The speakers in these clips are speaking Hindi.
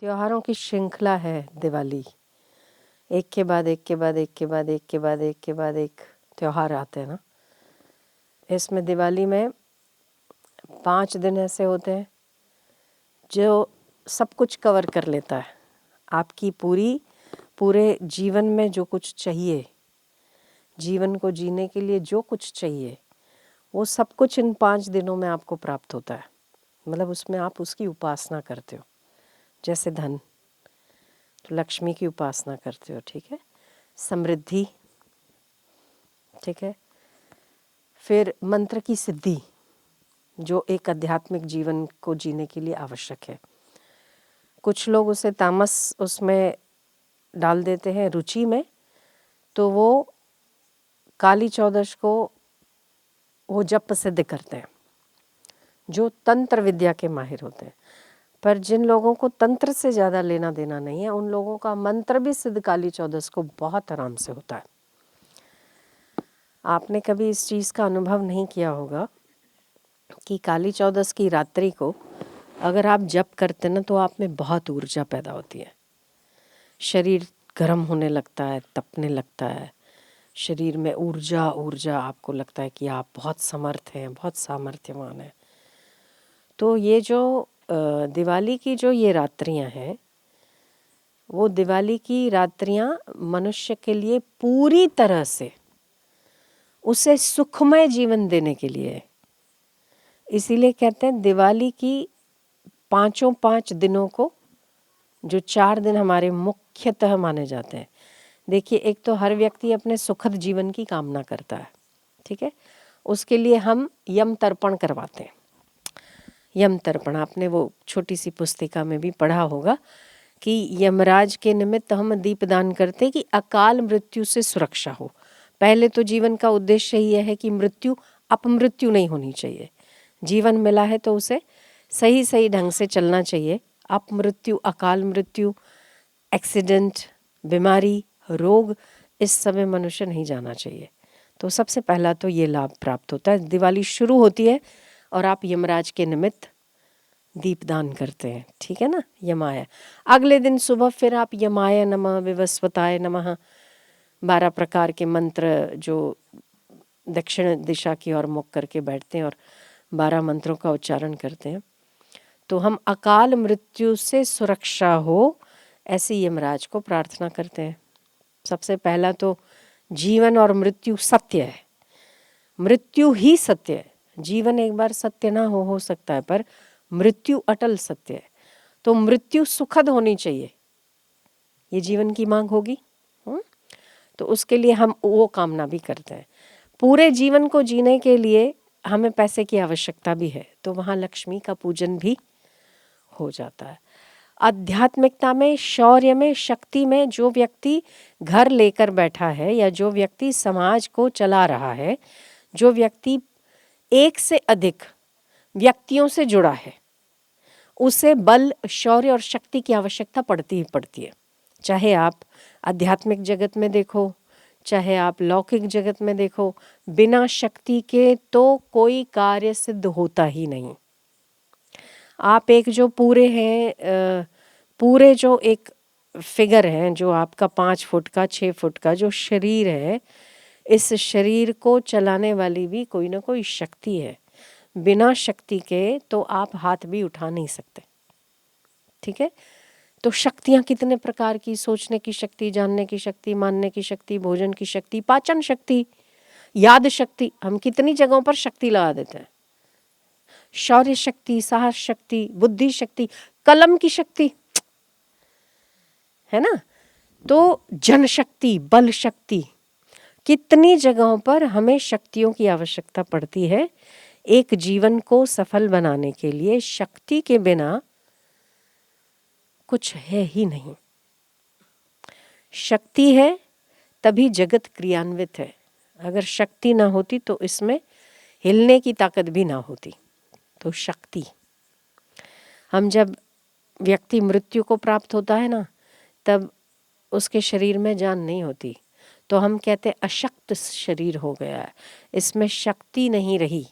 त्योहारों की श्रृंखला है दिवाली। एक के बाद एक के बाद एक के बाद एक के बाद एक के बाद एक त्योहार आते हैं ना। इसमें दिवाली में 5 दिन ऐसे होते हैं जो सब कुछ कवर कर लेता है। आपकी पूरे जीवन में जो कुछ चाहिए, जीवन को जीने के लिए जो कुछ चाहिए, वो सब कुछ इन 5 दिनों में आपको प्राप्त होता है। मतलब उसमें आप उसकी उपासना करते हो। जैसे धन, तो लक्ष्मी की उपासना करते हो, ठीक है। समृद्धि, ठीक है। फिर मंत्र की सिद्धि, जो एक आध्यात्मिक जीवन को जीने के लिए आवश्यक है। कुछ लोग उसे तामस उसमें डाल देते हैं रुचि में, तो वो काली चौदश को वो जप सिद्ध करते हैं, जो तंत्र विद्या के माहिर होते हैं। पर जिन लोगों को तंत्र से ज़्यादा लेना देना नहीं है, उन लोगों का मंत्र भी सिद्ध काली चौदश को बहुत आराम से होता है। आपने कभी इस चीज़ का अनुभव नहीं किया होगा कि काली चौदस की रात्रि को अगर आप जप करते ना, तो आप में बहुत ऊर्जा पैदा होती है। शरीर गर्म होने लगता है, तपने लगता है। शरीर में ऊर्जा आपको लगता है कि आप बहुत समर्थ हैं, बहुत सामर्थ्यवान हैं। तो ये जो दिवाली की जो ये रात्रियां हैं, वो दिवाली की रात्रियां मनुष्य के लिए पूरी तरह से उसे सुखमय जीवन देने के लिए है। इसीलिए कहते हैं दिवाली की 5 दिनों को, जो 4 दिन हमारे मुख्यतः माने जाते हैं। देखिए, एक तो हर व्यक्ति अपने सुखद जीवन की कामना करता है, ठीक है। उसके लिए हम यम तर्पण करवाते हैं। यम तर्पण आपने वो छोटी सी पुस्तिका में भी पढ़ा होगा कि यमराज के निमित्त हम दीपदान करते हैं कि अकाल मृत्यु से सुरक्षा हो। पहले तो जीवन का उद्देश्य ही यह है कि मृत्यु अपमृत्यु नहीं होनी चाहिए। जीवन मिला है तो उसे सही ढंग से चलना चाहिए। अपमृत्यु, अकाल मृत्यु, एक्सीडेंट, बीमारी, रोग, इस समय मनुष्य नहीं जाना चाहिए। तो सबसे पहला तो ये लाभ प्राप्त होता है। दिवाली शुरू होती है और आप यमराज के निमित्त दीपदान करते हैं, ठीक है ना। यमाय, अगले दिन सुबह फिर आप यमाय नमः, विवस्वताय नमः, 12 प्रकार के मंत्र जो दक्षिण दिशा की ओर मुख करके बैठते हैं और 12 मंत्रों का उच्चारण करते हैं। तो हम अकाल मृत्यु से सुरक्षा हो, ऐसी यमराज को प्रार्थना करते हैं। सबसे पहला तो जीवन और मृत्यु सत्य है, मृत्यु ही सत्य है। जीवन एक बार सत्य ना हो सकता है, पर मृत्यु अटल सत्य है। तो मृत्यु सुखद होनी चाहिए, ये जीवन की मांग होगी। तो उसके लिए हम वो कामना भी करते हैं। पूरे जीवन को जीने के लिए हमें पैसे की आवश्यकता भी है, तो वहाँ लक्ष्मी का पूजन भी हो जाता है। आध्यात्मिकता में, शौर्य में, शक्ति में जो व्यक्ति घर लेकर बैठा है, या जो व्यक्ति समाज को चला रहा है, जो व्यक्ति एक से अधिक व्यक्तियों से जुड़ा है, उसे बल, शौर्य और शक्ति की आवश्यकता पड़ती ही पड़ती है। चाहे आप आध्यात्मिक जगत में देखो, चाहे आप लौकिक जगत में देखो, बिना शक्ति के तो कोई कार्य सिद्ध होता ही नहीं। आप एक जो पूरे हैं, पूरे जो एक फिगर हैं, जो आपका 5 फुट का, 6 फुट का जो शरीर है, इस शरीर को चलाने वाली भी कोई ना कोई शक्ति है। बिना शक्ति के तो आप हाथ भी उठा नहीं सकते, ठीक है। तो शक्तियाँ कितने प्रकार की, सोचने की शक्ति, जानने की शक्ति, मानने की शक्ति, भोजन की शक्ति, पाचन शक्ति, याद शक्ति, हम कितनी जगहों पर शक्ति लगा देते हैं। शौर्य शक्ति, साहस शक्ति, बुद्धि शक्ति, कलम की शक्ति, है ना। तो जनशक्ति, बल शक्ति, कितनी जगहों पर हमें शक्तियों की आवश्यकता पड़ती है। एक जीवन को सफल बनाने के लिए शक्ति के बिना कुछ है ही नहीं। शक्ति है तभी जगत क्रियान्वित है। अगर शक्ति ना होती तो इसमें हिलने की ताकत भी ना होती। तो शक्ति, हम जब व्यक्ति मृत्यु को प्राप्त होता है ना, तब उसके शरीर में जान नहीं होती, तो हम कहते अशक्त शरीर हो गया है, इसमें शक्ति नहीं रही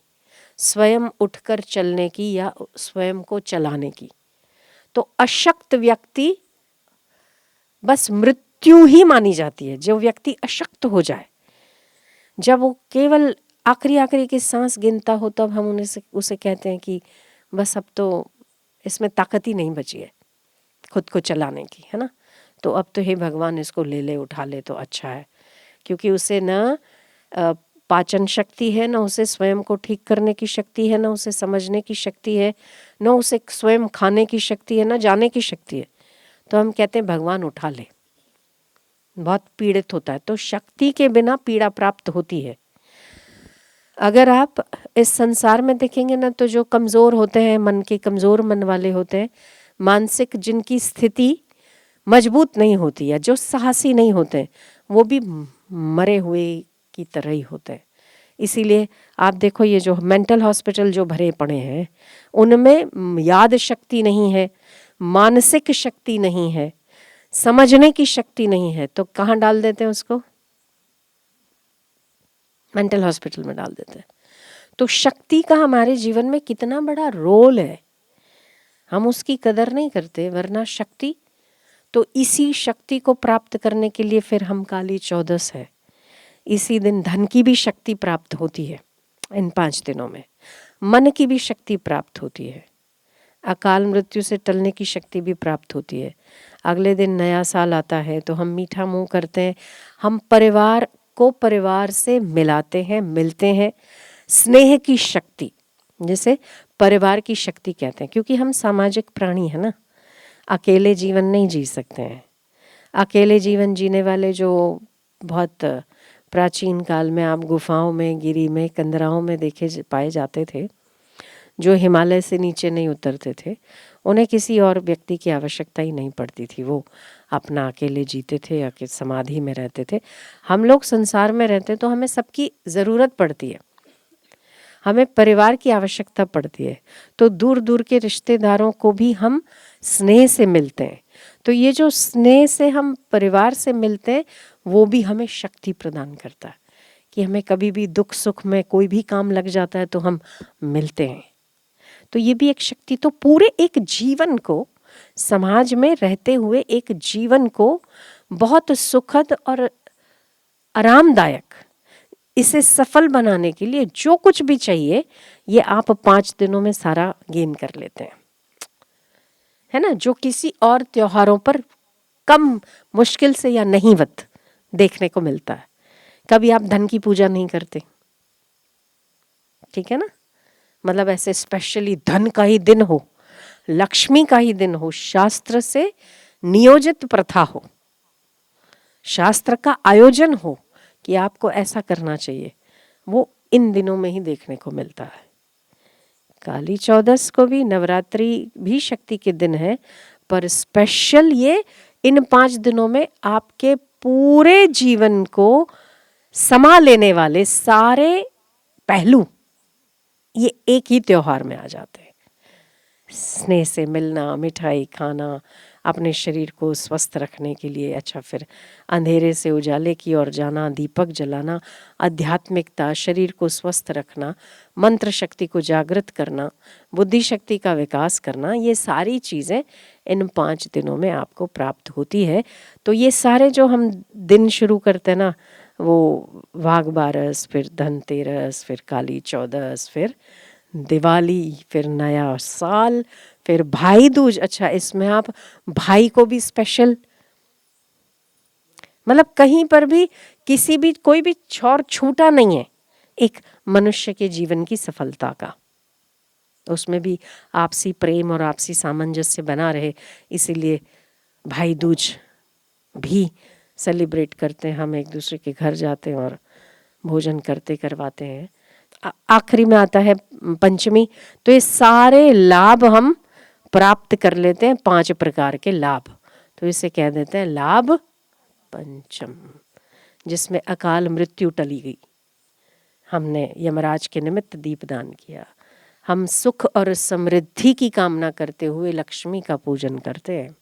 स्वयं उठकर चलने की या स्वयं को चलाने की। तो अशक्त व्यक्ति बस मृत्यु ही मानी जाती है। जो व्यक्ति अशक्त हो जाए, जब वो केवल आखिरी आखिरी की सांस गिनता हो, तब हम उसे कहते हैं कि बस अब तो इसमें ताकत ही नहीं बची है खुद को चलाने की, है ना। तो अब तो हे भगवान इसको ले ले, उठा ले तो अच्छा है, क्योंकि उसे न पाचन शक्ति है, न उसे स्वयं को ठीक करने की शक्ति है, न उसे समझने की शक्ति है, न उसे स्वयं खाने की शक्ति है, न जाने की शक्ति है। तो हम कहते हैं भगवान उठा ले, बहुत पीड़ित होता है। तो शक्ति के बिना पीड़ा प्राप्त होती है। अगर आप इस संसार में देखेंगे ना, तो जो कमज़ोर होते हैं, मन के कमज़ोर मन वाले होते हैं, मानसिक जिनकी स्थिति मजबूत नहीं होती है, जो साहसी नहीं होते, वो भी मरे हुए की तरह ही होते हैं। इसीलिए आप देखो, ये जो मेंटल हॉस्पिटल जो भरे पड़े हैं, उनमें याद शक्ति नहीं है, मानसिक शक्ति नहीं है, समझने की शक्ति नहीं है, तो कहाँ डाल देते हैं उसको? मेंटल हॉस्पिटल में डाल देते हैं। तो शक्ति का हमारे जीवन में कितना बड़ा रोल है, हम उसकी कदर नहीं करते। वरना शक्ति, तो इसी शक्ति को प्राप्त करने के लिए फिर हम काली चौदस है। इसी दिन धन की भी शक्ति प्राप्त होती है, इन 5 दिनों में मन की भी शक्ति प्राप्त होती है, अकाल मृत्यु से टलने की शक्ति भी प्राप्त होती है। अगले दिन नया साल आता है तो हम मीठा मुंह करते हैं, हम परिवार को परिवार से मिलाते हैं, मिलते हैं। स्नेह की शक्ति, जिसे परिवार की शक्ति कहते हैं, क्योंकि हम सामाजिक प्राणी हैं ना, अकेले जीवन नहीं जी सकते हैं। अकेले जीवन जीने वाले जो बहुत प्राचीन काल में आप गुफाओं में, गिरी में, कंदराओं में देखे पाए जाते थे, जो हिमालय से नीचे नहीं उतरते थे, उन्हें किसी और व्यक्ति की आवश्यकता ही नहीं पड़ती थी। वो अपना अकेले जीते थे, अकेले समाधि में रहते थे। हम लोग संसार में रहते तो हमें सबकी ज़रूरत पड़ती है, हमें परिवार की आवश्यकता पड़ती है। तो दूर दूर के रिश्तेदारों को भी हम स्नेह से मिलते हैं। तो ये जो स्नेह से हम परिवार से मिलते हैं, वो भी हमें शक्ति प्रदान करता है कि हमें कभी भी दुख सुख में कोई भी काम लग जाता है तो हम मिलते हैं। तो ये भी एक शक्ति। तो पूरे एक जीवन को, समाज में रहते हुए एक जीवन को बहुत सुखद और आरामदायक, इसे सफल बनाने के लिए जो कुछ भी चाहिए, ये आप 5 दिनों में सारा गेन कर लेते हैं, है ना। जो किसी और त्योहारों पर कम मुश्किल से या नहींवत देखने को मिलता है। कभी आप धन की पूजा नहीं करते, ठीक है ना, मतलब ऐसे स्पेशली धन का ही दिन हो, लक्ष्मी का ही दिन हो, शास्त्र से नियोजित प्रथा हो, शास्त्र का आयोजन हो कि आपको ऐसा करना चाहिए, वो इन दिनों में ही देखने को मिलता है। काली चौदस को भी, नवरात्रि भी शक्ति के दिन है, पर स्पेशल ये इन 5 दिनों में आपके पूरे जीवन को समा लेने वाले सारे पहलू ये एक ही त्योहार में आ जाते हैं। स्नेह से मिलना, मिठाई खाना, अपने शरीर को स्वस्थ रखने के लिए, अच्छा फिर अंधेरे से उजाले की ओर जाना, दीपक जलाना, आध्यात्मिकता, शरीर को स्वस्थ रखना, मंत्र शक्ति को जागृत करना, बुद्धि शक्ति का विकास करना, ये सारी चीज़ें इन 5 दिनों में आपको प्राप्त होती है। तो ये सारे जो हम दिन शुरू करते हैं ना, वो वाघ बारस, फिर धनतेरस, फिर काली चौदस, फिर दिवाली, फिर नया साल, फिर भाई दूज। अच्छा, इसमें आप भाई को भी स्पेशल, मतलब कहीं पर भी किसी भी कोई भी छोर छूटा नहीं है एक मनुष्य के जीवन की सफलता का। उसमें भी आपसी प्रेम और आपसी सामंजस्य बना रहे, इसीलिए भाई दूज भी सेलिब्रेट करते हैं। हम एक दूसरे के घर जाते हैं और भोजन करवाते हैं। आखिरी में आता है पंचमी। तो ये सारे लाभ हम प्राप्त कर लेते हैं, 5 प्रकार के लाभ। तो इसे कह देते हैं लाभ पंचम, जिसमें अकाल मृत्यु टली गई, हमने यमराज के निमित्त दीपदान किया, हम सुख और समृद्धि की कामना करते हुए लक्ष्मी का पूजन करते हैं,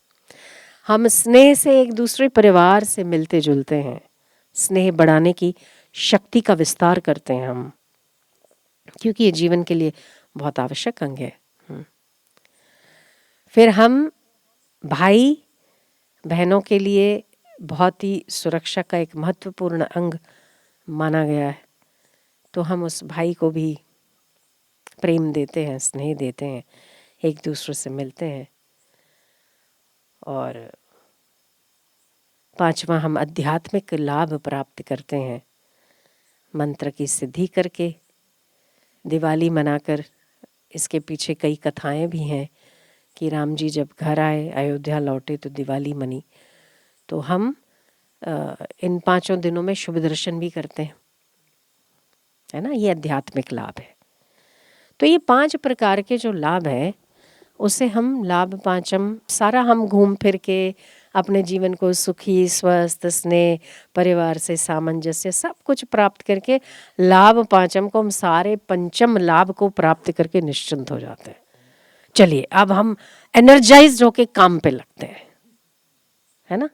हम स्नेह से एक दूसरे परिवार से मिलते जुलते हैं, स्नेह बढ़ाने की शक्ति का विस्तार करते हैं हम, क्योंकि ये जीवन के लिए बहुत आवश्यक अंग है। फिर हम भाई बहनों के लिए बहुत ही सुरक्षा का एक महत्वपूर्ण अंग माना गया है, तो हम उस भाई को भी प्रेम देते हैं, स्नेह देते हैं, एक दूसरे से मिलते हैं। और पांचवा, हम आध्यात्मिक लाभ प्राप्त करते हैं मंत्र की सिद्धि करके, दिवाली मनाकर। इसके पीछे कई कथाएं भी हैं कि राम जी जब घर आए, अयोध्या लौटे तो दिवाली मनी। तो हम इन 5 दिनों में शुभ दर्शन भी करते हैं, है ना। ये आध्यात्मिक लाभ है। तो ये 5 प्रकार के जो लाभ है उसे हम लाभ पांचम सारा हम घूम फिर के अपने जीवन को सुखी, स्वस्थ, स्नेह, परिवार से सामंजस्य सब कुछ प्राप्त करके लाभ पांचम को हम सारे पंचम लाभ को प्राप्त करके निश्चिंत हो जाते हैं। चलिए अब हम एनर्जाइज्ड होके काम पे लगते हैं, है ना।